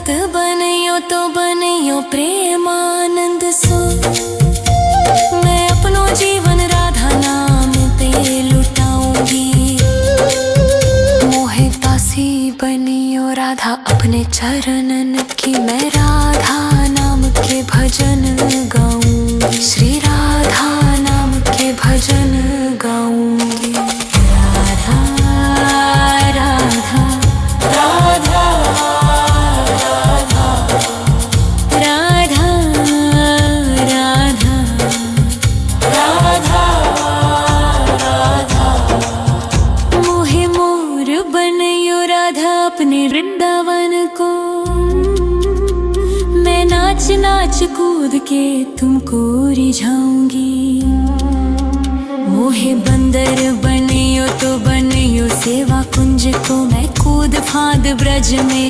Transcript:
संत बनियो तो बनियो प्रेमानंद सो। मैं अपनो जीवन राधा नाम पे लुटाऊंगी। मोहे दासी बनियो राधा अपने चरणन की। मैं राधा नाम के भजन गाऊंगी। श्री राधा नाम के भजन गाऊंगी। राधा राधा राधा राधा राधा राधा राधा। मोहे मोर बनियो राधा अपने वृंदावन को। मैं नाच नाच कूद के तुमको रिझाऊंगी। मोहे बंदर बनियो तो बनियो सेवा कुंज को। मैं कूद फांद ब्रज में